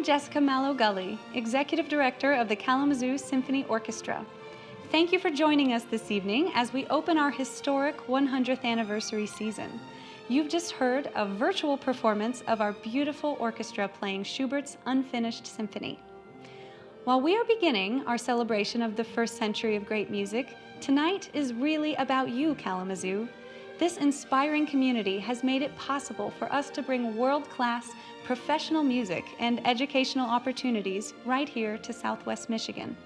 Jessica Mallow Gulley, Executive Director of the Kalamazoo Symphony Orchestra. Thank you for joining us this evening as we open our historic 100th anniversary season. You've just heard a virtual performance of our beautiful orchestra playing Schubert's Unfinished Symphony. While we are beginning our celebration of the first century of great music, tonight is really about you, Kalamazoo. This inspiring community has made it possible for us to bring world-class professional music and educational opportunities right here to Southwest Michigan.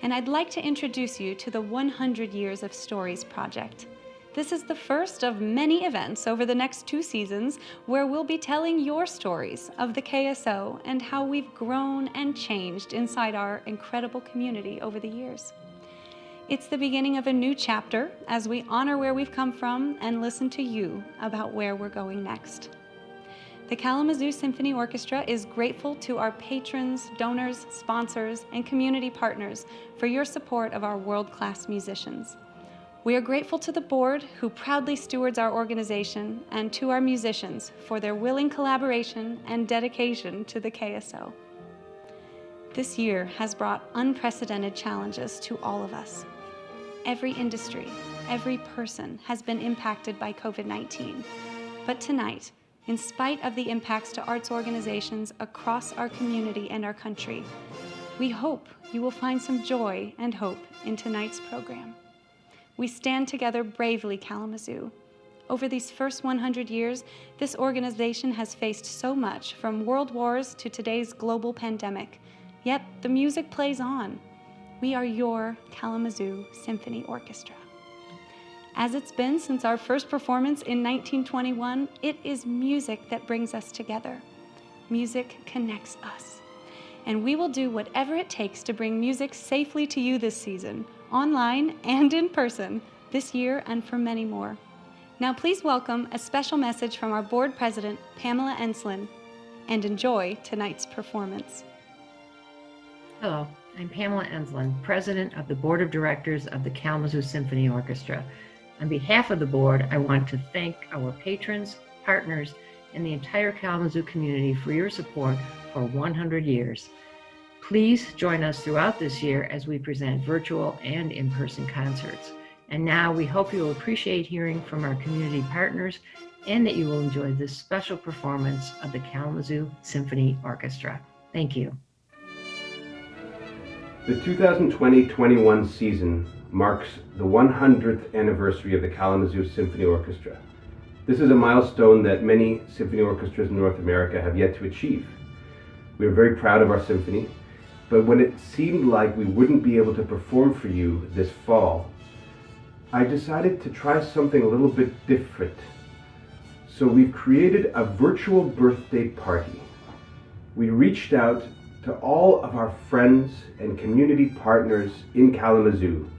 And I'd like to introduce you to the 100 Years of Stories project. This is the first of many events over the next 2 seasons where we'll be telling your stories of the KSO and how we've grown and changed inside our incredible community over the years. It's the beginning of a new chapter as we honor where we've come from and listen to you about where we're going next. The Kalamazoo Symphony Orchestra is grateful to our patrons, donors, sponsors, and community partners for your support of our world-class musicians. We are grateful to the board who proudly stewards our organization and to our musicians for their willing collaboration and dedication to the KSO. This year has brought unprecedented challenges to all of us. Every industry, every person has been impacted by COVID-19. But tonight, in spite of the impacts to arts organizations across our community and our country, we hope you will find some joy and hope in tonight's program. We stand together bravely, Kalamazoo. Over these first 100 years, this organization has faced so much, from world wars to today's global pandemic. Yet the music plays on. We are your Kalamazoo Symphony Orchestra. As it's been since our first performance in 1921, it is music that brings us together. Music connects us. And we will do whatever it takes to bring music safely to you this season, online and in person, this year and for many more. Now please welcome a special message from our board president, Pamela Enslin, and enjoy tonight's performance. Hello, I'm Pamela Enslin, President of the Board of Directors of the Kalamazoo Symphony Orchestra. On behalf of the board, I want to thank our patrons, partners, and the entire Kalamazoo community for your support for 100 years. Please join us throughout this year as we present virtual and in-person concerts. And now we hope you will appreciate hearing from our community partners and that you will enjoy this special performance of the Kalamazoo Symphony Orchestra. Thank you. The 2020-21 season marks the 100th anniversary of the Kalamazoo Symphony Orchestra. This is a milestone that many symphony orchestras in North America have yet to achieve. We are very proud of our symphony, but when it seemed like we wouldn't be able to perform for you this fall, I decided to try something a little bit different. So we've created a virtual birthday party. We reached out to all of our friends and community partners in Kalamazoo,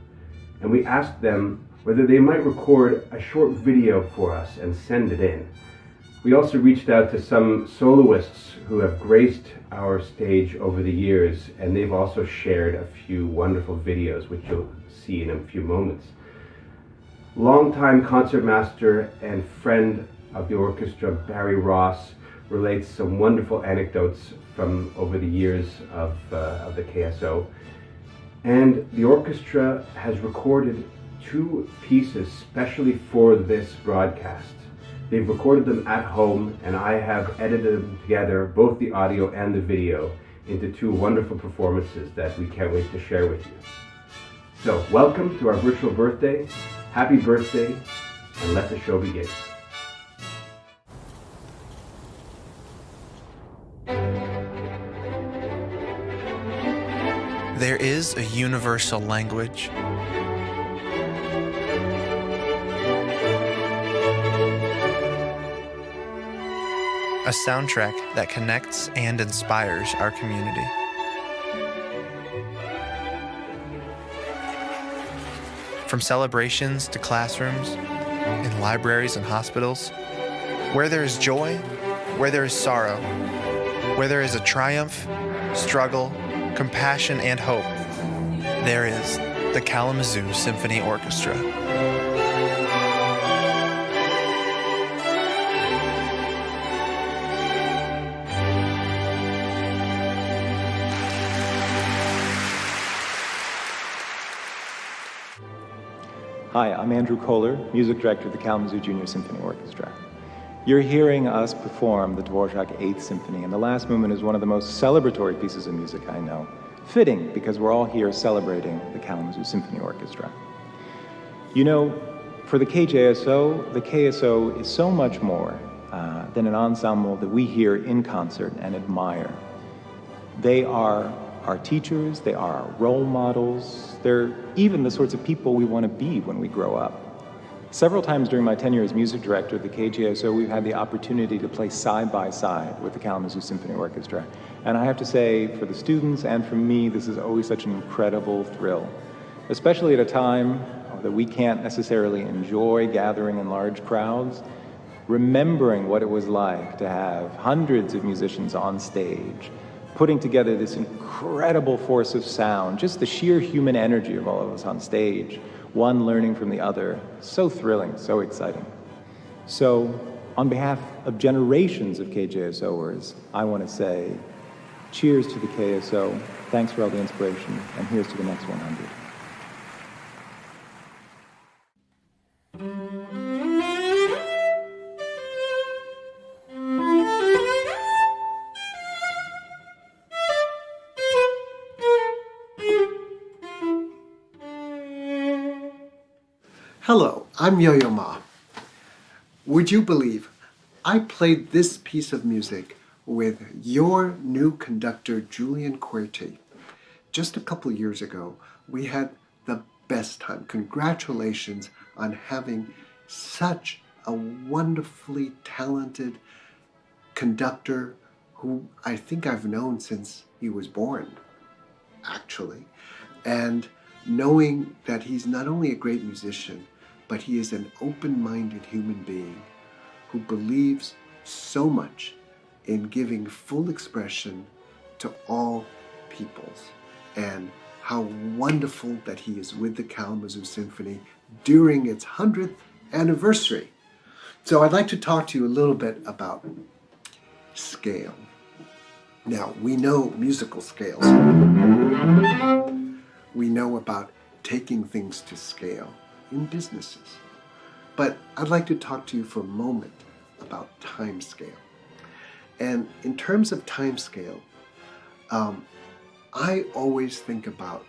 and we asked them whether they might record a short video for us and send it in. We also reached out to some soloists who have graced our stage over the years, and they've also shared a few wonderful videos, which you'll see in a few moments. Longtime concertmaster and friend of the orchestra, Barry Ross, relates some wonderful anecdotes from over the years of the KSO. And the orchestra has recorded 2 pieces specially for this broadcast. They've recorded them at home, and I have edited them together, both the audio and the video, into 2 wonderful performances that we can't wait to share with you. So welcome to our virtual birthday, happy birthday, and let the show begin. There is a universal language. A soundtrack that connects and inspires our community. From celebrations to classrooms, in libraries and hospitals, where there is joy, where there is sorrow, where there is a triumph, struggle, compassion, and hope, there is the Kalamazoo Symphony Orchestra. Hi, I'm Andrew Kohler, Music Director of the Kalamazoo Junior Symphony Orchestra. You're hearing us perform the Dvorak 8th Symphony, and the last movement is one of the most celebratory pieces of music I know. Fitting, because we're all here celebrating the Kalamazoo Symphony Orchestra. You know, for the KJSO, the KSO is so much more than an ensemble that we hear in concert and admire. They are our teachers, they are our role models, they're even the sorts of people we want to be when we grow up. Several times during my tenure as music director at the KJSO, we've had the opportunity to play side by side with the Kalamazoo Symphony Orchestra. And I have to say, for the students and for me, this is always such an incredible thrill, especially at a time that we can't necessarily enjoy gathering in large crowds. Remembering what it was like to have hundreds of musicians on stage, putting together this incredible force of sound, just the sheer human energy of all of us on stage, one learning from the other. So thrilling, so exciting. So, on behalf of generations of KJSOers, I want to say, cheers to the KSO, thanks for all the inspiration, and here's to the next 100. Hello, I'm Yo-Yo Ma. Would you believe I played this piece of music with your new conductor, Julian Kuerti. Just a couple years ago, we had the best time. Congratulations on having such a wonderfully talented conductor who I think I've known since he was born, actually. And knowing that he's not only a great musician, but he is an open-minded human being who believes so much in giving full expression to all peoples, and how wonderful that he is with the Kalamazoo Symphony during its 100th anniversary. So I'd like to talk to you a little bit about scale. Now, we know musical scales. We know about taking things to scale in businesses. But I'd like to talk to you for a moment about time scale. And in terms of time scale, I always think about,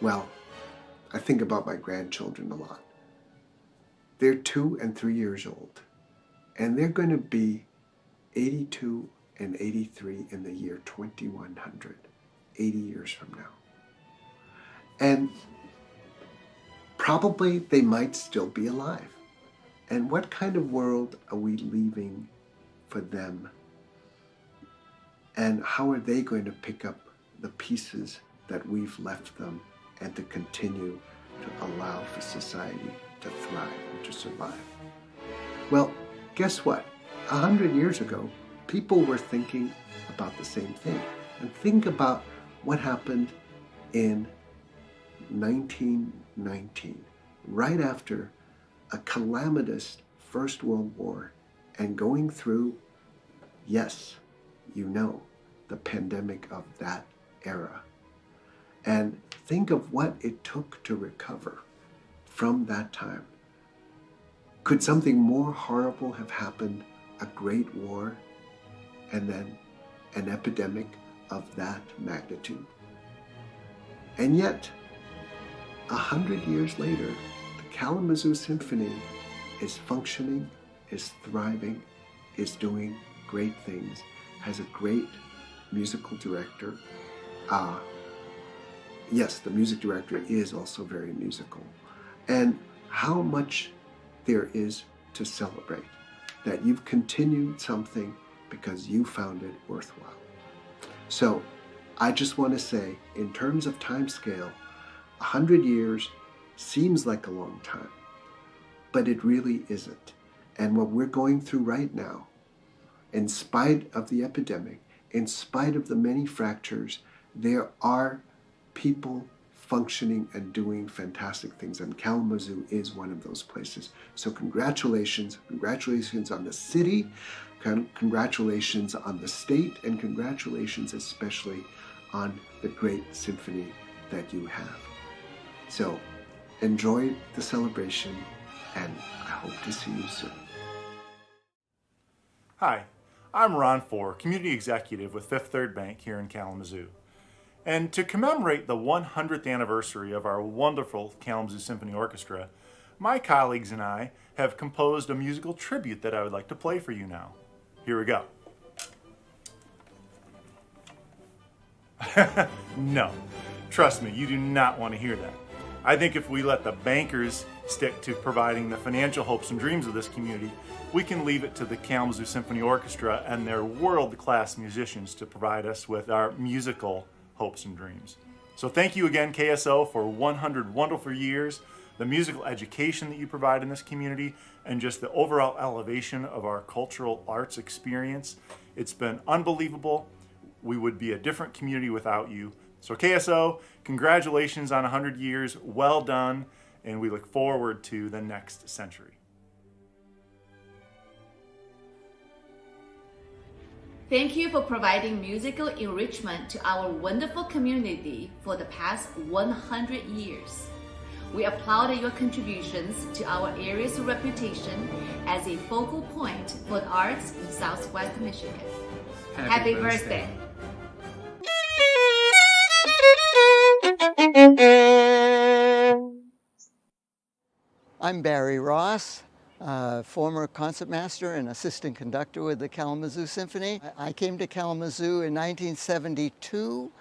well, I think about my grandchildren a lot. They're 2 and 3 years old, and they're going to be 82 and 83 in the year 2100, 80 years from now. And probably they might still be alive. And what kind of world are we leaving for them? And how are they going to pick up the pieces that we've left them and to continue to allow for society to thrive and to survive? Well, guess what? 100 years ago, people were thinking about the same thing. And think about what happened in 1919, right after a calamitous First World War, and going through, yes, you know, the pandemic of that era. And think of what it took to recover from that time. Could something more horrible have happened? A great war and then an epidemic of that magnitude? And yet, 100 years later, the Kalamazoo Symphony is functioning, is thriving, is doing great things, has a great musical director. Yes, the music director is also very musical. And how much there is to celebrate, that you've continued something because you found it worthwhile. So I just want to say, in terms of time scale, 100 years seems like a long time, but it really isn't. And what we're going through right now, in spite of the epidemic, in spite of the many fractures, there are people functioning and doing fantastic things, and Kalamazoo is one of those places. So congratulations on the city, congratulations on the state, and congratulations especially on the great symphony that you have. So enjoy the celebration, and I hope to see you soon. Hi, I'm Ron Four, Community Executive with Fifth Third Bank here in Kalamazoo. And to commemorate the 100th anniversary of our wonderful Kalamazoo Symphony Orchestra, my colleagues and I have composed a musical tribute that I would like to play for you now. Here we go. No, trust me, you do not want to hear that. I think if we let the bankers stick to providing the financial hopes and dreams of this community, we can leave it to the Kalamazoo Symphony Orchestra and their world-class musicians to provide us with our musical hopes and dreams. So thank you again, KSO, for 100 wonderful years, the musical education that you provide in this community, and just the overall elevation of our cultural arts experience. It's been unbelievable. We would be a different community without you. So KSO, congratulations on 100 years. Well done, and we look forward to the next century. Thank you for providing musical enrichment to our wonderful community for the past 100 years. We applaud your contributions to our area's reputation as a focal point for the arts in Southwest Michigan. Happy birthday. I'm Barry Ross, former concertmaster and assistant conductor with the Kalamazoo Symphony. I came to Kalamazoo in 1972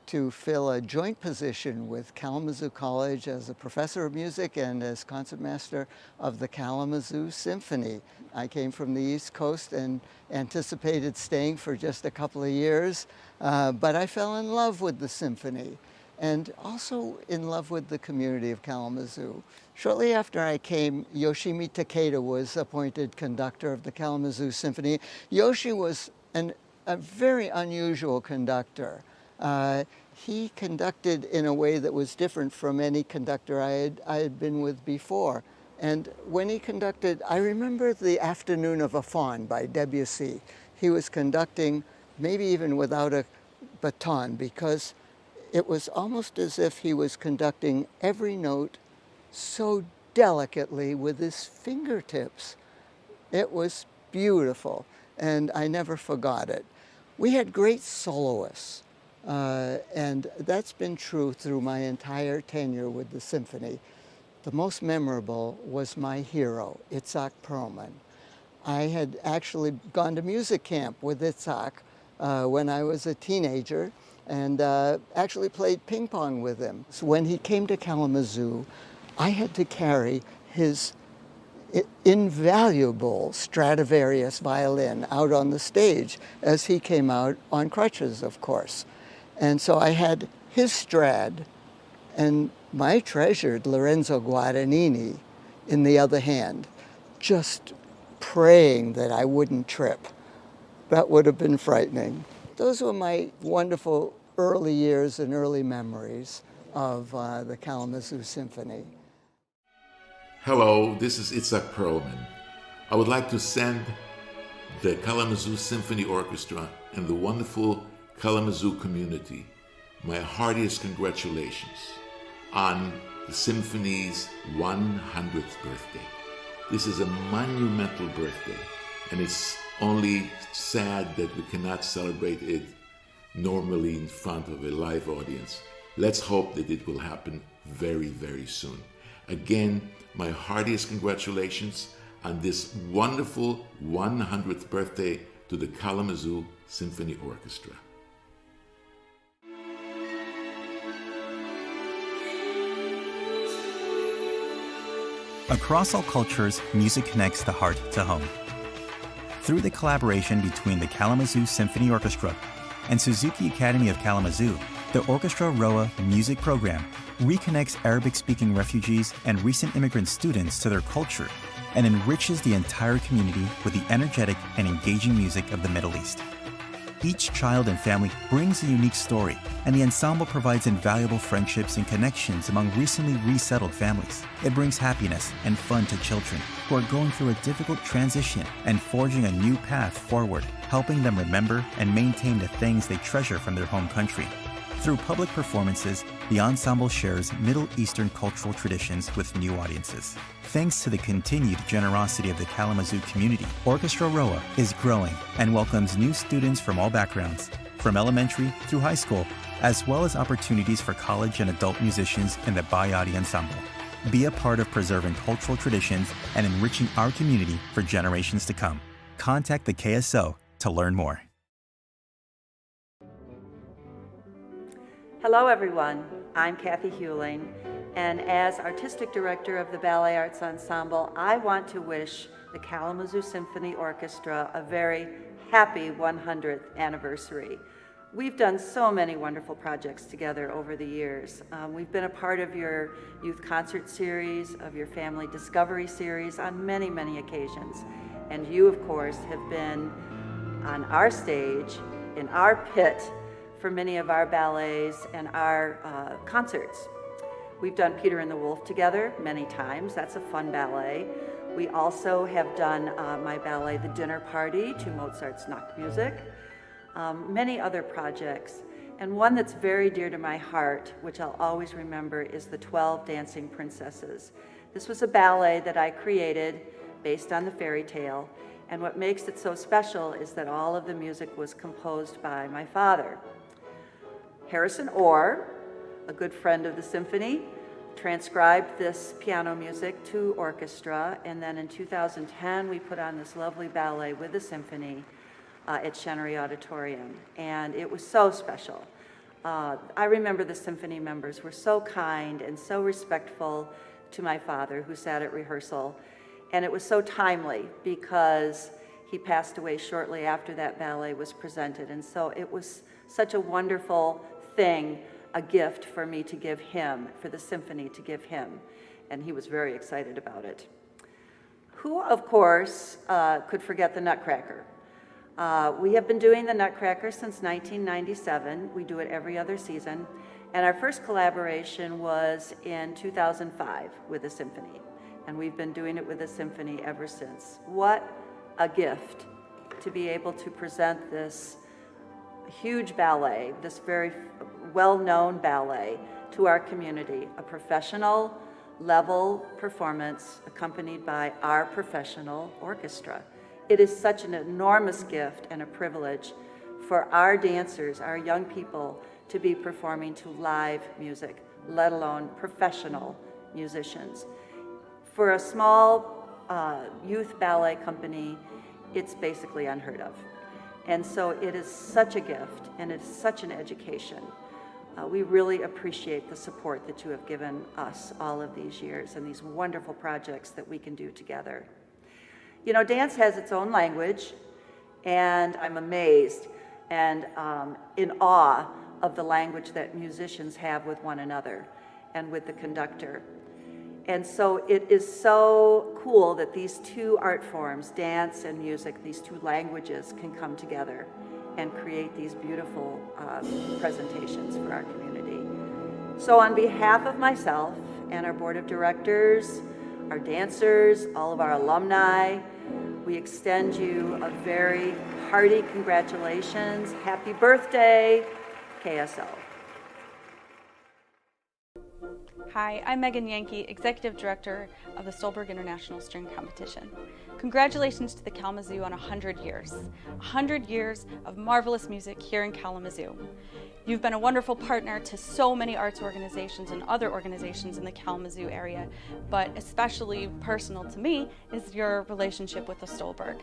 to fill a joint position with Kalamazoo College as a professor of music and as concertmaster of the Kalamazoo Symphony. I came from the East Coast and anticipated staying for just a couple of years, but I fell in love with the symphony and also in love with the community of Kalamazoo. Shortly after I came, Yoshimi Takeda was appointed conductor of the Kalamazoo Symphony. Yoshi was a very unusual conductor. He conducted in a way that was different from any conductor I had been with before. And when he conducted, I remember The Afternoon of a Faun by Debussy. He was conducting maybe even without a baton, because it was almost as if he was conducting every note so delicately with his fingertips. It was beautiful, and I never forgot it. We had great soloists, and that's been true through my entire tenure with the symphony. The most memorable was my hero, Itzhak Perlman. I had actually gone to music camp with Itzhak when I was a teenager, and actually played ping pong with him. So when he came to Kalamazoo, I had to carry his invaluable Stradivarius violin out on the stage as he came out on crutches, of course. And so I had his Strad and my treasured Lorenzo Guadagnini in the other hand, just praying that I wouldn't trip. That would have been frightening. Those were my wonderful early years and early memories of the Kalamazoo Symphony. Hello, this is Itzhak Perlman. I would like to send the Kalamazoo Symphony Orchestra and the wonderful Kalamazoo community my heartiest congratulations on the Symphony's 100th birthday. This is a monumental birthday, and it's only sad that we cannot celebrate it normally in front of a live audience. Let's hope that it will happen very, very soon. Again, my heartiest congratulations on this wonderful 100th birthday to the Kalamazoo Symphony Orchestra. Across all cultures, music connects the heart to home. Through the collaboration between the Kalamazoo Symphony Orchestra and Suzuki Academy of Kalamazoo, the Orchestra Roa music program reconnects Arabic-speaking refugees and recent immigrant students to their culture and enriches the entire community with the energetic and engaging music of the Middle East. Each child and family brings a unique story, and the ensemble provides invaluable friendships and connections among recently resettled families. It brings happiness and fun to children who are going through a difficult transition and forging a new path forward, helping them remember and maintain the things they treasure from their home country. Through public performances, the ensemble shares Middle Eastern cultural traditions with new audiences. Thanks to the continued generosity of the Kalamazoo community, Orchestra Roa is growing and welcomes new students from all backgrounds, from elementary through high school, as well as opportunities for college and adult musicians in the Bayadi Ensemble. Be a part of preserving cultural traditions and enriching our community for generations to come. Contact the KSO to learn more. Hello everyone, I'm Kathy Hewling, and as Artistic Director of the Ballet Arts Ensemble, I want to wish the Kalamazoo Symphony Orchestra a very happy 100th anniversary. We've done so many wonderful projects together over the years. We've been a part of your youth concert series, of your family discovery series on many, many occasions. And you, of course, have been on our stage, in our pit, for many of our ballets and our concerts. We've done Peter and the Wolf together many times. That's a fun ballet. We also have done my ballet, The Dinner Party, to Mozart's Nachtmusik. Many other projects. And one that's very dear to my heart, which I'll always remember, is The 12 Dancing Princesses. This was a ballet that I created based on the fairy tale. And what makes it so special is that all of the music was composed by my father. Harrison Orr, a good friend of the symphony, transcribed this piano music to orchestra, and then in 2010 we put on this lovely ballet with the symphony at Chenery Auditorium, and it was so special. I remember the symphony members were so kind and so respectful to my father, who sat at rehearsal, and it was so timely because he passed away shortly after that ballet was presented, and so it was such a wonderful thing, a gift for me to give him, for the symphony to give him, and he was very excited about it. Who, of course, could forget the Nutcracker? We have been doing the Nutcracker since 1997. We do it every other season, and our first collaboration was in 2005 with the symphony, and we've been doing it with the symphony ever since. What a gift to be able to present this huge ballet, this very well-known ballet, to our community, a professional level performance accompanied by our professional orchestra. It is such an enormous gift and a privilege for our dancers, our young people, to be performing to live music, let alone professional musicians. For a small youth ballet company, it's basically unheard of. And so it is such a gift, and it's such an education. We really appreciate the support that you have given us all of these years and these wonderful projects that we can do together. You know, dance has its own language, and I'm amazed and in awe of the language that musicians have with one another and with the conductor. And so it is so cool that these two art forms, dance and music, these two languages can come together and create these beautiful presentations for our community. So on behalf of myself and our board of directors, our dancers, all of our alumni, we extend you a very hearty congratulations. Happy birthday, KSO. Hi, I'm Megan Yankee, Executive Director of the Stolberg International String Competition. Congratulations to the Kalamazoo on 100 years. 100 years of marvelous music here in Kalamazoo. You've been a wonderful partner to so many arts organizations and other organizations in the Kalamazoo area, but especially personal to me is your relationship with the Stolberg.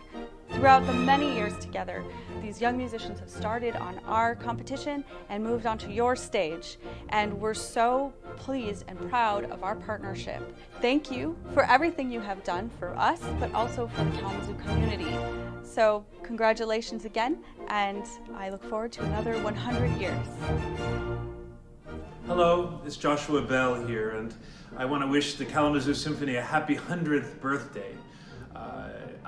Throughout the many years together, these young musicians have started on our competition and moved onto your stage, and we're so pleased and proud of our partnership. Thank you for everything you have done for us, but also for the Kalamazoo community. So congratulations again, and I look forward to another 100 years. Hello, it's Joshua Bell here, and I want to wish the Kalamazoo Symphony a happy 100th birthday.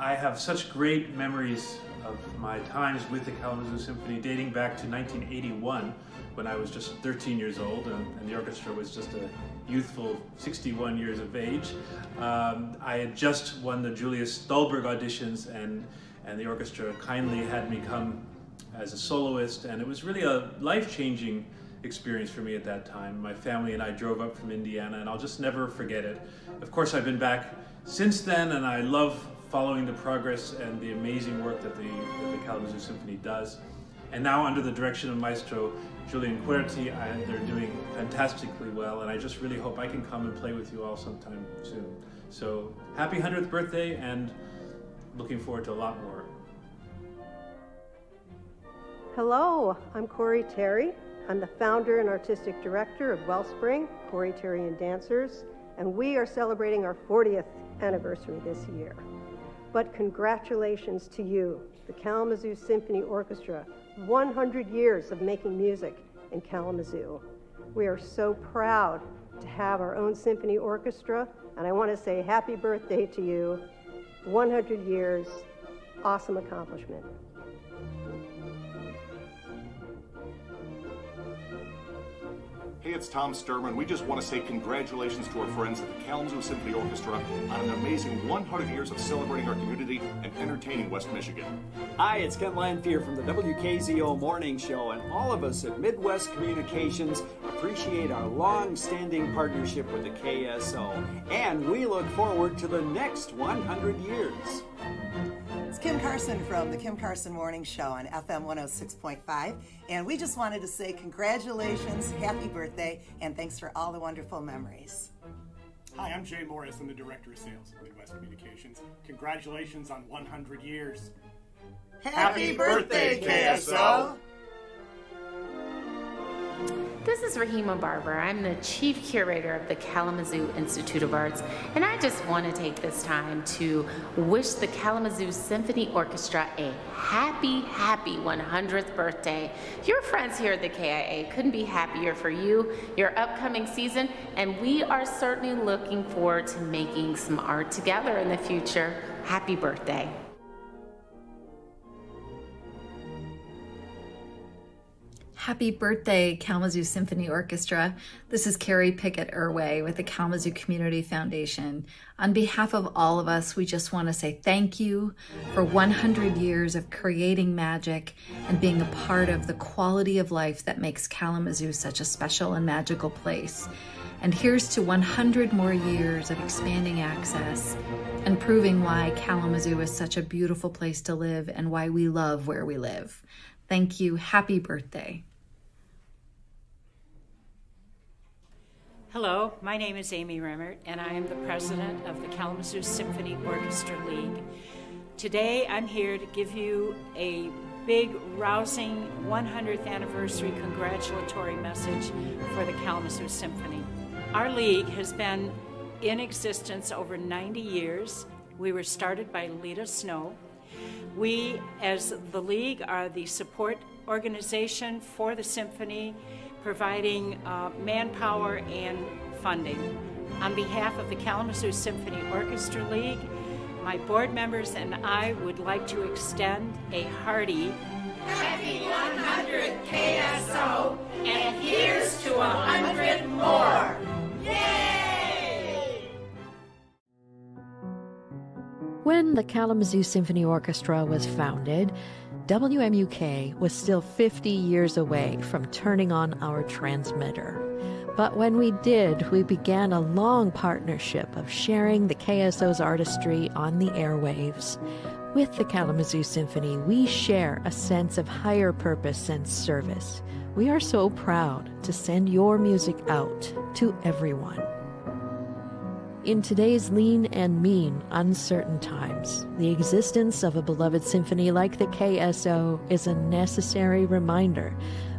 I have such great memories of my times with the Kalamazoo Symphony dating back to 1981, when I was just 13 years old and the orchestra was just a youthful 61 years of age. I had just won the Julius Stolberg auditions, and the orchestra kindly had me come as a soloist, and it was really a life-changing experience for me at that time. My family and I drove up from Indiana, and I'll just never forget it. Of course, I've been back since then, and I love following the progress and the amazing work that the Kalamazoo Symphony does. And now, under the direction of Maestro Julian Kuerti, they're doing fantastically well, and I just really hope I can come and play with you all sometime soon. So, happy 100th birthday, and looking forward to a lot more. Hello, I'm Corey Terry. I'm the founder and artistic director of Wellspring, Corey Terry and Dancers, and we are celebrating our 40th anniversary this year. But congratulations to you, the Kalamazoo Symphony Orchestra, 100 years of making music in Kalamazoo. We are so proud to have our own symphony orchestra, and I want to say happy birthday to you. 100 years, awesome accomplishment. Hey, it's Tom Sturman. We just want to say congratulations to our friends at the Kalamazoo Symphony Orchestra on an amazing 100 years of celebrating our community and entertaining West Michigan. Hi, it's Ken Lanfear from the WKZO Morning Show, and all of us at Midwest Communications appreciate our long-standing partnership with the KSO, and we look forward to the next 100 years. It's Kim Carson from the Kim Carson Morning Show on FM 106.5, and we just wanted to say congratulations, happy birthday, and thanks for all the wonderful memories. Hi, I'm Jay Morris. I'm the Director of Sales at Midwest Communications. Congratulations on 100 years. Happy birthday, KSO! This is Rahima Barber. I'm the Chief Curator of the Kalamazoo Institute of Arts, and I just want to take this time to wish the Kalamazoo Symphony Orchestra a happy 100th birthday. Your friends here at the KIA couldn't be happier for you, your upcoming season, and we are certainly looking forward to making some art together in the future. Happy birthday. Happy birthday, Kalamazoo Symphony Orchestra. This is Carrie Pickett-Irway with the Kalamazoo Community Foundation. On behalf of all of us, we just want to say thank you for 100 years of creating magic and being a part of the quality of life that makes Kalamazoo such a special and magical place. And here's to 100 more years of expanding access and proving why Kalamazoo is such a beautiful place to live and why we love where we live. Thank you. Happy birthday. Hello, my name is Amy Remmert, and I am the president of the Kalamazoo Symphony Orchestra League. Today, I'm here to give you a big, rousing 100th anniversary congratulatory message for the Kalamazoo Symphony. Our league has been in existence over 90 years. We were started by Lita Snow. We, as the League, are the support organization for the symphony, providing manpower and funding. On behalf of the Kalamazoo Symphony Orchestra League, my board members and I would like to extend a hearty Happy 100 KSO, and here's to 100 more! Yay! When the Kalamazoo Symphony Orchestra was founded, WMUK was still 50 years away from turning on our transmitter. But when we did, we began a long partnership of sharing the KSO's artistry on the airwaves. With the Kalamazoo Symphony, we share a sense of higher purpose and service. We are so proud to send your music out to everyone. In today's lean and mean, uncertain times, the existence of a beloved symphony like the KSO is a necessary reminder.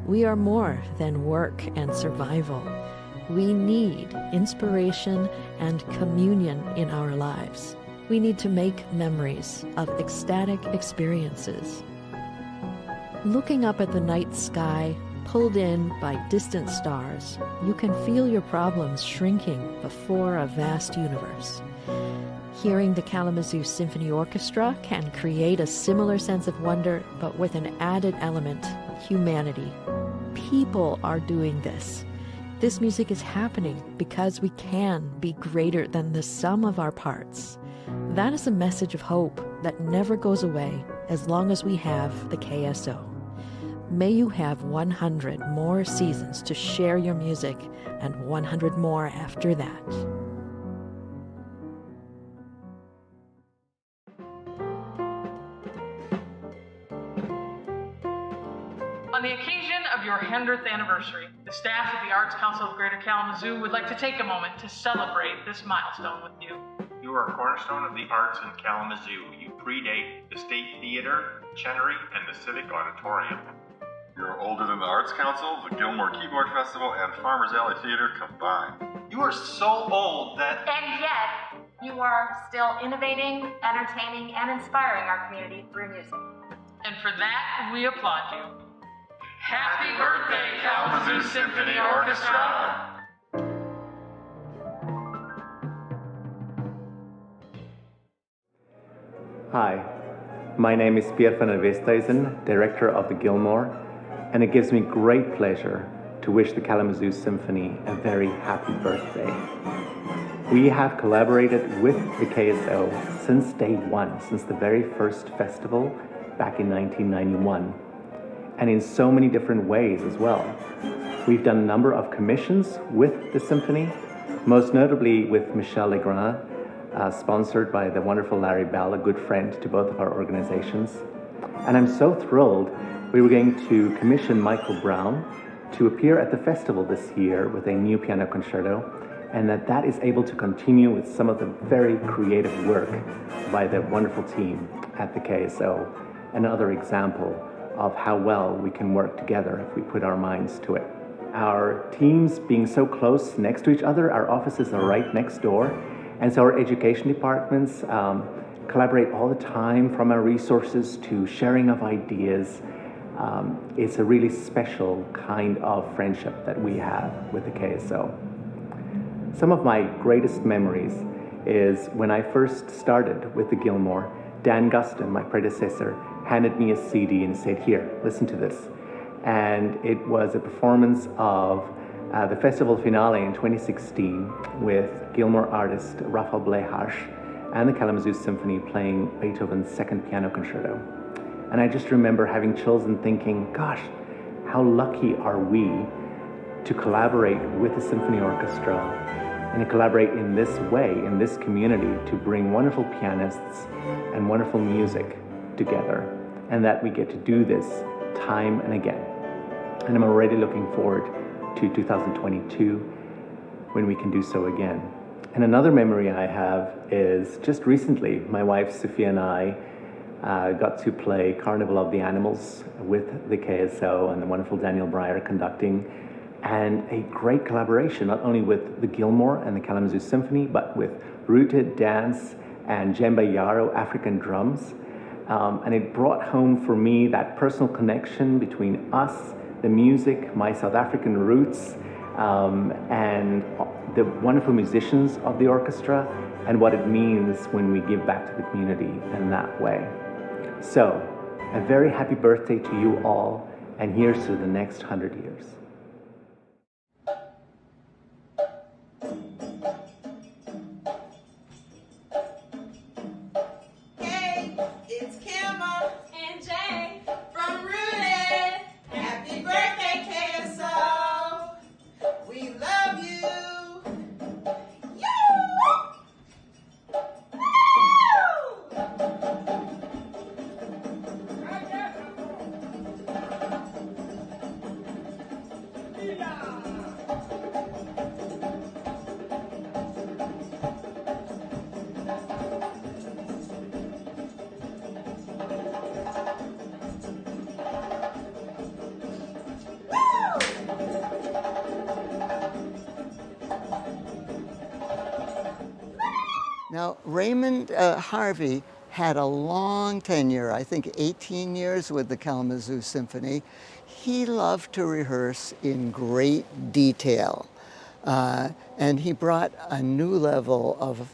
We are more than work and survival. We need inspiration and communion in our lives. We need to make memories of ecstatic experiences. Looking up at the night sky, pulled in by distant stars, you can feel your problems shrinking before a vast universe. Hearing the Kalamazoo Symphony Orchestra can create a similar sense of wonder, but with an added element, humanity. People are doing this. This music is happening because we can be greater than the sum of our parts. That is a message of hope that never goes away as long as we have the KSO. May you have 100 more seasons to share your music and 100 more after that. On the occasion of your 100th anniversary, the staff of the Arts Council of Greater Kalamazoo would like to take a moment to celebrate this milestone with you. You are a cornerstone of the arts in Kalamazoo. You predate the State Theater, Chenery, and the Civic Auditorium. You're older than the Arts Council, the Gilmore Keyboard Festival, and Farmers Alley Theater combined. You are so old that... And yet, you are still innovating, entertaining, and inspiring our community through music. And for that, we applaud you. Happy birthday, Kalamazoo Symphony Orchestra! Hi, my name is Pierre van der Westhuizen, Director of the Gilmore, and it gives me great pleasure to wish the Kalamazoo Symphony a very happy birthday. We have collaborated with the KSO since day one, since the very first festival back in 1991, and in so many different ways as well. We've done a number of commissions with the symphony, most notably with Michel Legrand, sponsored by the wonderful Larry Bell, a good friend to both of our organizations. And I'm so thrilled we were going to commission Michael Brown to appear at the festival this year with a new piano concerto, and that is able to continue with some of the very creative work by the wonderful team at the KSO. Another example of how well we can work together if we put our minds to it. Our teams being so close next to each other, our offices are right next door, and so our education departments collaborate all the time, from our resources to sharing of ideas. It's a really special kind of friendship that we have with the KSO. Some of my greatest memories is when I first started with the Gilmore, Dan Guston, my predecessor, handed me a CD and said, "Here, listen to this." And it was a performance of the festival finale in 2016 with Gilmore artist Raphael Bleharsh and the Kalamazoo Symphony playing Beethoven's Second Piano Concerto. And I just remember having chills and thinking, gosh, how lucky are we to collaborate with the symphony orchestra and to collaborate in this way, in this community, to bring wonderful pianists and wonderful music together, and that we get to do this time and again. And I'm already looking forward to 2022 when we can do so again. And another memory I have is just recently, my wife Sophia and I got to play Carnival of the Animals with the KSO and the wonderful Daniel Breyer conducting, and a great collaboration, not only with the Gilmore and the Kalamazoo Symphony, but with Rooted Dance and Djembe Yaro African drums. And it brought home for me that personal connection between us, the music, my South African roots, and the wonderful musicians of the orchestra, and what it means when we give back to the community in that way. So, a very happy birthday to you all, and here's to the next 100 years. Hey, it's Kimma and Jay from Rooted. Happy birthday, KSO. We love you. Now, Raymond Harvey had a long tenure, I think 18 years with the Kalamazoo Symphony. He loved to rehearse in great detail, and he brought a new level of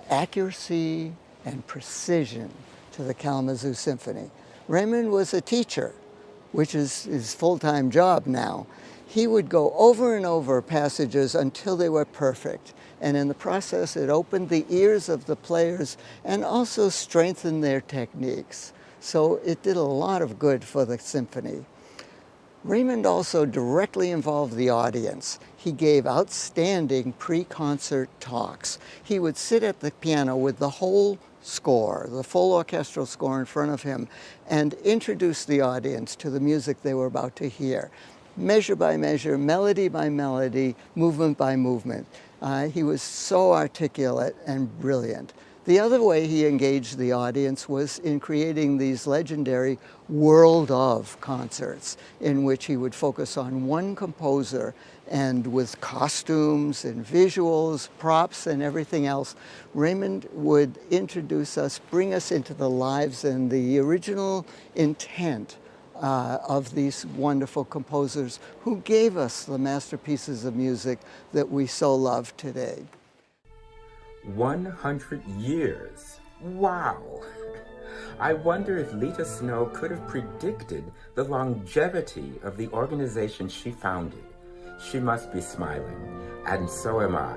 accuracy and precision to the Kalamazoo Symphony. Raymond was a teacher, which is his full-time job now. He would go over and over passages until they were perfect. And in the process, it opened the ears of the players and also strengthened their techniques. So it did a lot of good for the symphony. Raymond also directly involved the audience. He gave outstanding pre-concert talks. He would sit at the piano with the whole score, the full orchestral score in front of him, and introduce the audience to the music they were about to hear. Measure by measure, melody by melody, movement by movement. He was so articulate and brilliant. The other way he engaged the audience was in creating these legendary World of concerts in which he would focus on one composer, and with costumes and visuals, props and everything else, Raymond would introduce us, bring us into the lives and the original intent of these wonderful composers who gave us the masterpieces of music that we so love today. 100 years. Wow! I wonder if Lita Snow could have predicted the longevity of the organization she founded. She must be smiling, and so am I.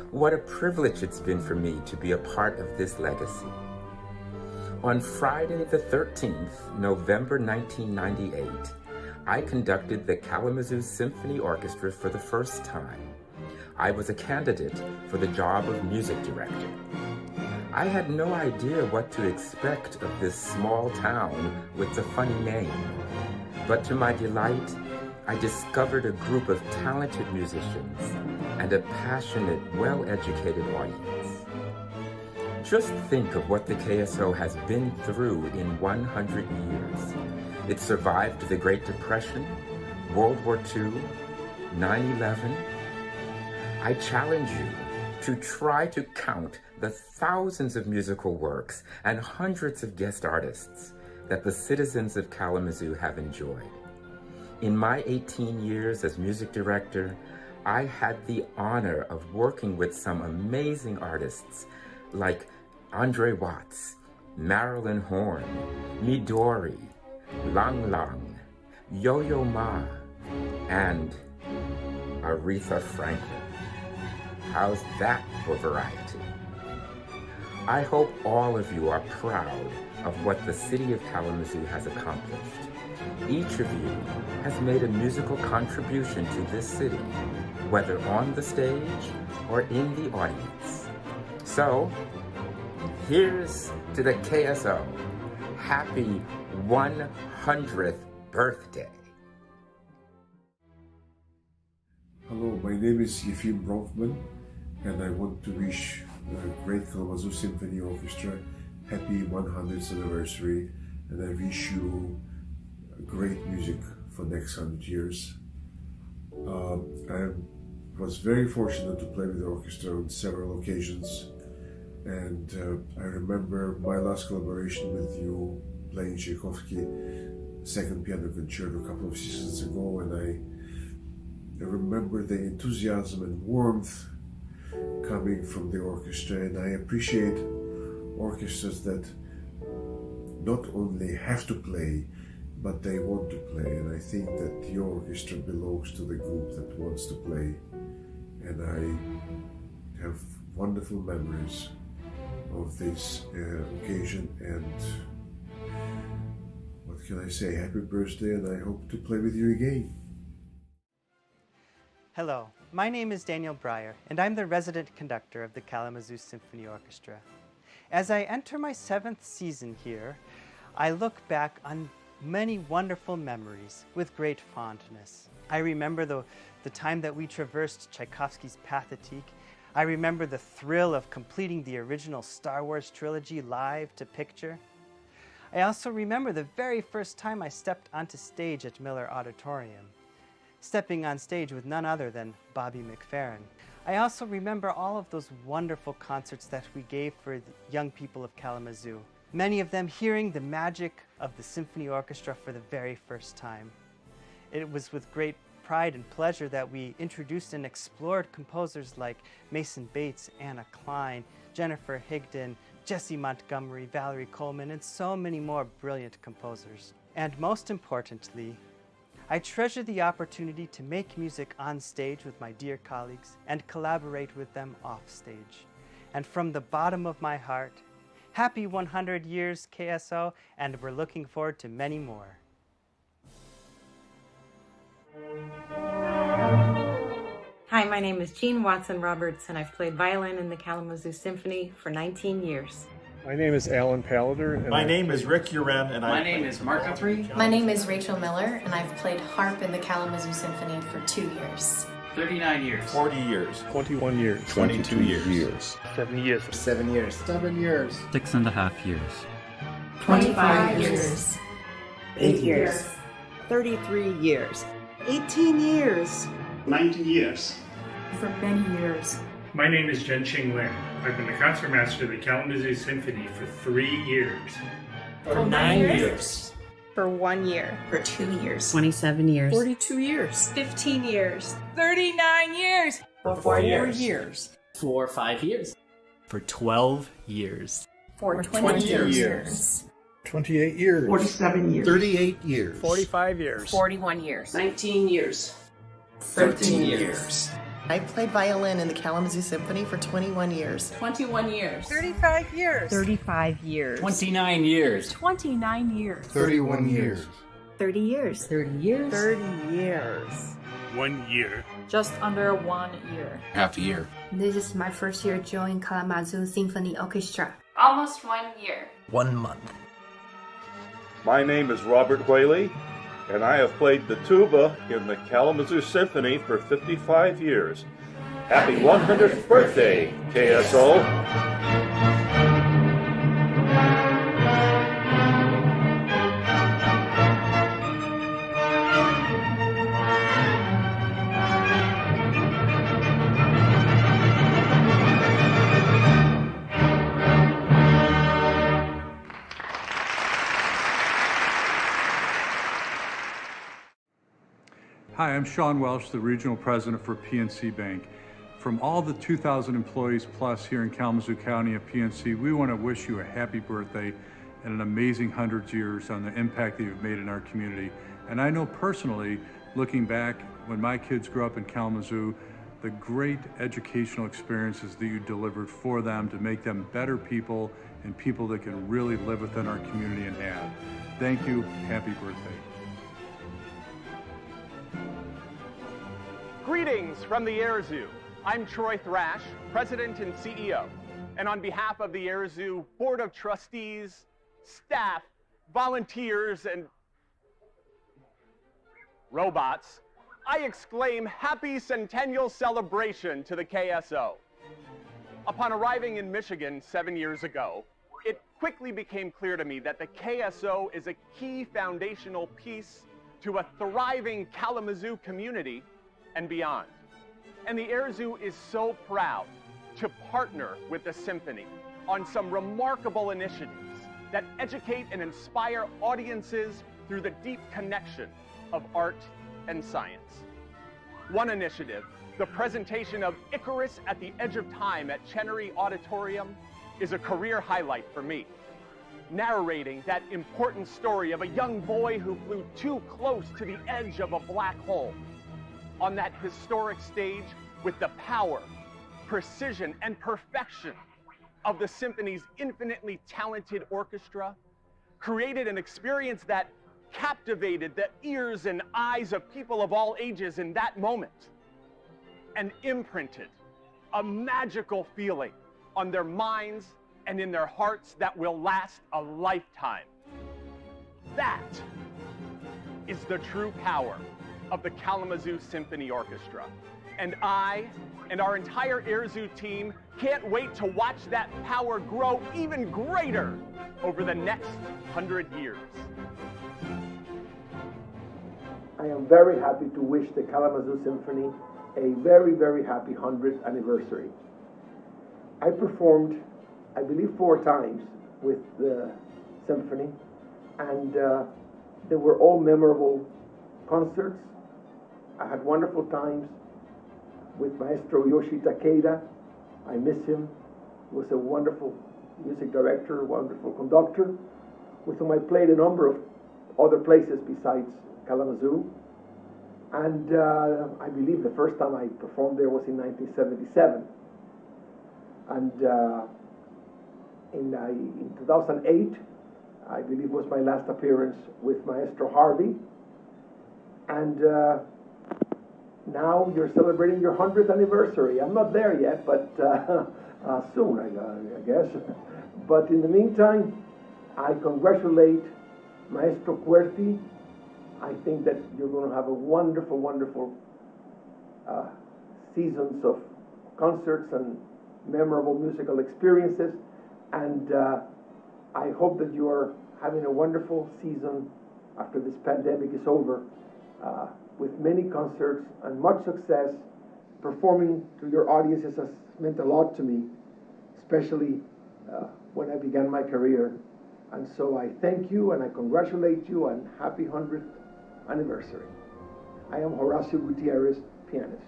What a privilege it's been for me to be a part of this legacy. On Friday the 13th, November 1998, I conducted the Kalamazoo Symphony Orchestra for the first time. I was a candidate for the job of music director. I had no idea what to expect of this small town with the funny name. But to my delight, I discovered a group of talented musicians and a passionate, well-educated audience. Just think of what the KSO has been through in 100 years. It survived the Great Depression, World War II, 9/11. I challenge you to try to count the thousands of musical works and hundreds of guest artists that the citizens of Kalamazoo have enjoyed. In my 18 years as music director, I had the honor of working with some amazing artists like Andre Watts, Marilyn Horne, Midori, Lang Lang, Yo-Yo Ma, and Aretha Franklin. How's that for variety? I hope all of you are proud of what the city of Kalamazoo has accomplished. Each of you has made a musical contribution to this city, whether on the stage or in the audience. So, here's to the KSO. Happy 100th birthday. Hello, my name is Yefim Bronfman, and I want to wish the great Kalamazoo Symphony Orchestra happy 100th anniversary, and I wish you great music for next 100 years. I was very fortunate to play with the orchestra on several occasions, and I remember my last collaboration with you playing Tchaikovsky second piano concerto a couple of seasons ago, and I remember the enthusiasm and warmth coming from the orchestra, and I appreciate orchestras that not only have to play, but they want to play, and I think that your orchestra belongs to the group that wants to play, and I have wonderful memories of this occasion, and what can I say, happy birthday, and I hope to play with you again. Hello, my name is Daniel Breyer, and I'm the resident conductor of the Kalamazoo Symphony Orchestra. As I enter my 7th season here, I look back on many wonderful memories with great fondness. I remember the time that we traversed Tchaikovsky's Pathétique. I remember the thrill of completing the original Star Wars trilogy live to picture. I also remember the very first time I stepped onto stage at Miller Auditorium, stepping on stage with none other than Bobby McFerrin. I also remember all of those wonderful concerts that we gave for the young people of Kalamazoo, many of them hearing the magic of the symphony orchestra for the very first time. It was with great pride and pleasure that we introduced and explored composers like Mason Bates, Anna Klein, Jennifer Higdon, Jessie Montgomery, Valerie Coleman, and so many more brilliant composers. And most importantly, I treasure the opportunity to make music on stage with my dear colleagues and collaborate with them off stage. And from the bottom of my heart, Happy 100 years, KSO, and we're looking forward to many more. Hi, my name is Jean Watson-Roberts, and I've played violin in the Kalamazoo Symphony for 19 years. My name is Alan Pallader. My name is Rick Uren, and my name is Mark Guthrie. My name is Rachel Miller, and I've played harp in the Kalamazoo Symphony for 2 years. 39 years. 40 years. 21 years. 22 years. 7 years. 7 years. 7 years. 6.5 years. 25 years. 8 years. 33 years. 18 years. 19 years. For many years. My name is Jen Ching Lim. I've been the concertmaster of the Kalamazoo Symphony for 3 years. For 9 years. For 1 year. For 2 years. 27 years. 42 years. 15 years. 39 years. For 4 years. For 5 years. For 12 years. For 20 years. 28 years. 47 years. 38 years. 45 years. 41 years. 19 years. 13 years. I played violin in the Kalamazoo Symphony for 21 years. 21 years. 35 years. 35 years. 29 years. 29 years. 31 years. 30 years. 30 years. 30 years. 1 year. Just under 1 year. Half a year. This is my first year joining Kalamazoo Symphony Orchestra. Almost 1 year. 1 month. My name is Robert Whaley, and I have played the tuba in the Kalamazoo Symphony for 55 years. Happy 100th birthday, KSO! Hi, I'm Sean Welsh, the Regional President for PNC Bank. From all the 2,000 employees plus here in Kalamazoo County at PNC, we want to wish you a happy birthday and an amazing 100 years on the impact that you've made in our community. And I know personally, looking back when my kids grew up in Kalamazoo, the great educational experiences that you delivered for them to make them better people and people that can really live within our community and add. Thank you. Happy birthday. Greetings from the Air Zoo. I'm Troy Thrash, President and CEO. And on behalf of the Air Zoo Board of Trustees, staff, volunteers, and robots, I exclaim Happy Centennial Celebration to the KSO. Upon arriving in Michigan 7 years ago, it quickly became clear to me that the KSO is a key foundational piece to a thriving Kalamazoo community and beyond. And the Air Zoo is so proud to partner with the Symphony on some remarkable initiatives that educate and inspire audiences through the deep connection of art and science. One initiative, the presentation of Icarus at the Edge of Time at Chenery Auditorium, is a career highlight for me, narrating that important story of a young boy who flew too close to the edge of a black hole. On that historic stage, with the power, precision, and perfection of the symphony's infinitely talented orchestra, created an experience that captivated the ears and eyes of people of all ages in that moment, and imprinted a magical feeling on their minds and in their hearts that will last a lifetime. That is the true power of the Kalamazoo Symphony Orchestra. And I and our entire Air Zoo team can't wait to watch that power grow even greater over the next 100 years. I am very happy to wish the Kalamazoo Symphony a very, very happy 100th anniversary. I performed, I believe, 4 times with the symphony, and they were all memorable concerts. I had wonderful times with Maestro Yoshi Takeda. I miss him. He was a wonderful music director, wonderful conductor, with whom I played a number of other places besides Kalamazoo. And I believe the first time I performed there was in 1977. And In 2008, I believe was my last appearance with Maestro Harvey. And now you're celebrating your 100th anniversary. I'm not there yet, but soon, I guess. But in the meantime, I congratulate Maestro Kuerti. I think that you're going to have a wonderful, wonderful seasons of concerts and memorable musical experiences. And I hope that you are having a wonderful season after this pandemic is over, with many concerts and much success. Performing to your audiences has meant a lot to me, especially when I began my career. And so I thank you and I congratulate you on happy 100th anniversary. I am Horacio Gutierrez, pianist.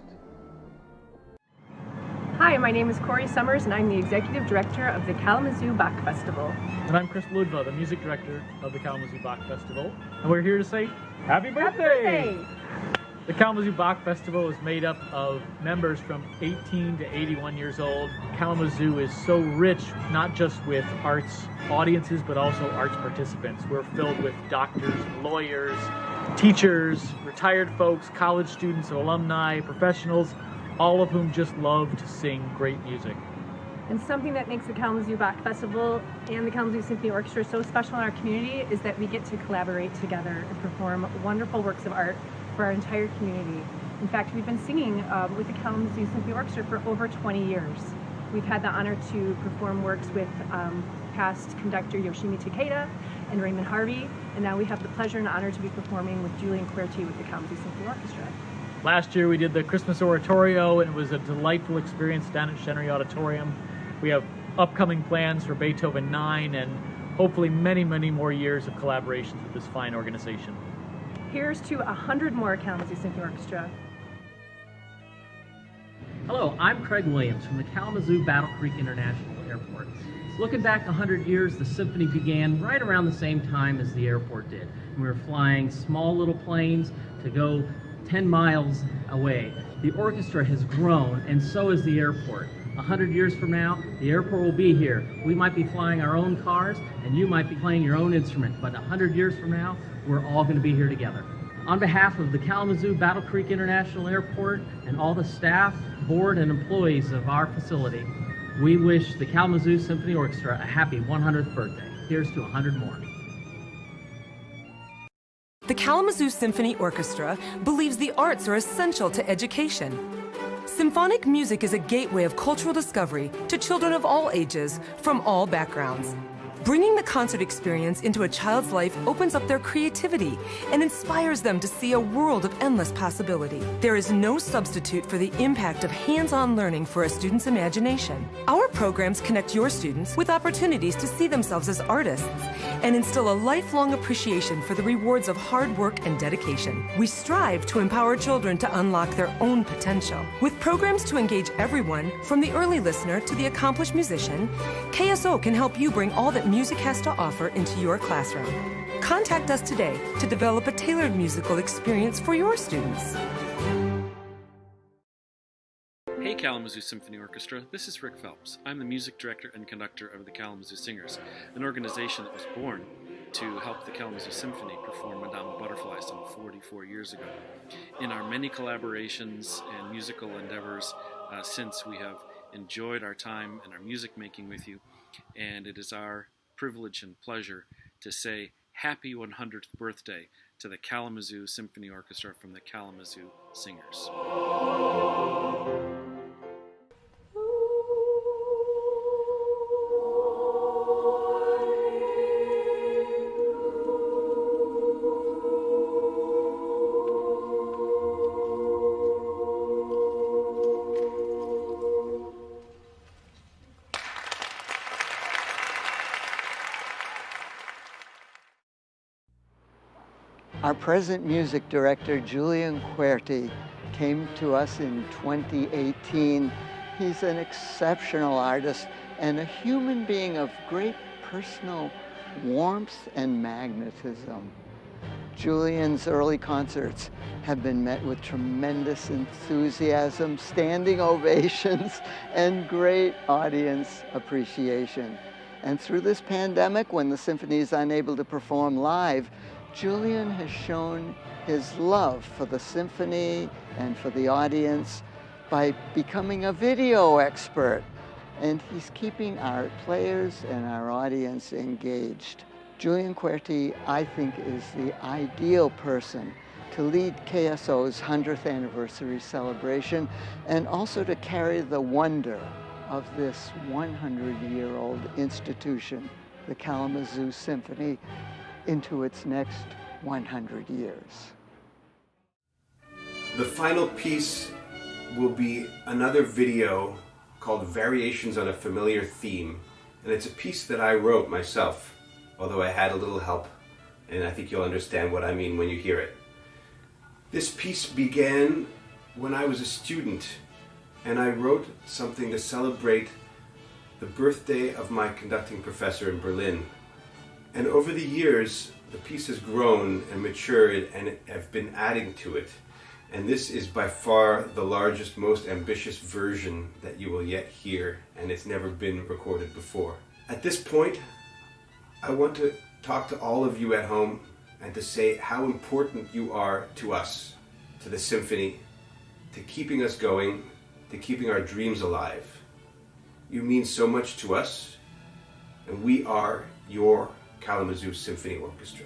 Hi, my name is Corey Summers and I'm the Executive Director of the Kalamazoo Bach Festival. And I'm Chris Ludva, the Music Director of the Kalamazoo Bach Festival. And we're here to say Happy Birthday! The Kalamazoo Bach Festival is made up of members from 18 to 81 years old. Kalamazoo is so rich, not just with arts audiences, but also arts participants. We're filled with doctors, lawyers, teachers, retired folks, college students, alumni, professionals, all of whom just love to sing great music. And something that makes the Kalamazoo Bach Festival and the Kalamazoo Symphony Orchestra so special in our community is that we get to collaborate together and perform wonderful works of art for our entire community. In fact, we've been singing with the Kalamazoo Symphony Orchestra for over 20 years. We've had the honor to perform works with past conductor Yoshimi Takeda and Raymond Harvey, and now we have the pleasure and honor to be performing with Julian Kuerti with the Kalamazoo Symphony Orchestra. Last year we did the Christmas Oratorio, and it was a delightful experience down at Chenery Auditorium. We have upcoming plans for Beethoven 9 and hopefully many, many more years of collaborations with this fine organization. Here's to 100 more Kalamazoo Symphony Orchestra. Hello, I'm Craig Williams from the Kalamazoo Battle Creek International Airport. Looking back 100 years, the symphony began right around the same time as the airport did. We were flying small little planes to go 10 miles away. The orchestra has grown, and so has the airport. 100 years from now, the airport will be here. We might be flying our own cars, and you might be playing your own instrument, but 100 years from now, we're all going to be here together. On behalf of the Kalamazoo Battle Creek International Airport and all the staff, board, and employees of our facility, we wish the Kalamazoo Symphony Orchestra a happy 100th birthday. Here's to 100 more. The Kalamazoo Symphony Orchestra believes the arts are essential to education. Symphonic music is a gateway of cultural discovery to children of all ages, from all backgrounds. Bringing the concert experience into a child's life opens up their creativity and inspires them to see a world of endless possibility. There is no substitute for the impact of hands-on learning for a student's imagination. Our programs connect your students with opportunities to see themselves as artists and instill a lifelong appreciation for the rewards of hard work and dedication. We strive to empower children to unlock their own potential. With programs to engage everyone, from the early listener to the accomplished musician, KSO can help you bring all that music has to offer into your classroom. Contact us today to develop a tailored musical experience for your students. Hey Kalamazoo Symphony Orchestra, this is Rick Phelps. I'm the music director and conductor of the Kalamazoo Singers, an organization that was born to help the Kalamazoo Symphony perform Madama Butterfly some 44 years ago. In our many collaborations and musical endeavors since, we have enjoyed our time and our music making with you, and it is our privilege and pleasure to say happy 100th birthday to the Kalamazoo Symphony Orchestra from the Kalamazoo Singers. Our present music director, Julian Kuerti, came to us in 2018. He's an exceptional artist and a human being of great personal warmth and magnetism. Julian's early concerts have been met with tremendous enthusiasm, standing ovations, and great audience appreciation. And through this pandemic, when the symphony is unable to perform live, Julian has shown his love for the symphony and for the audience by becoming a video expert. And he's keeping our players and our audience engaged. Julian Kuerti, I think, is the ideal person to lead KSO's 100th anniversary celebration and also to carry the wonder of this 100-year-old institution, the Kalamazoo Symphony, into its next 100 years. The final piece will be another video called Variations on a Familiar Theme, and it's a piece that I wrote myself, although I had a little help, and I think you'll understand what I mean when you hear it. This piece began when I was a student, and I wrote something to celebrate the birthday of my conducting professor in Berlin. And over the years, the piece has grown and matured, and I've been adding to it. And this is by far the largest, most ambitious version that you will yet hear, and it's never been recorded before. At this point, I want to talk to all of you at home and to say how important you are to us, to the symphony, to keeping us going, to keeping our dreams alive. You mean so much to us, and we are your Kalamazoo Symphony Orchestra.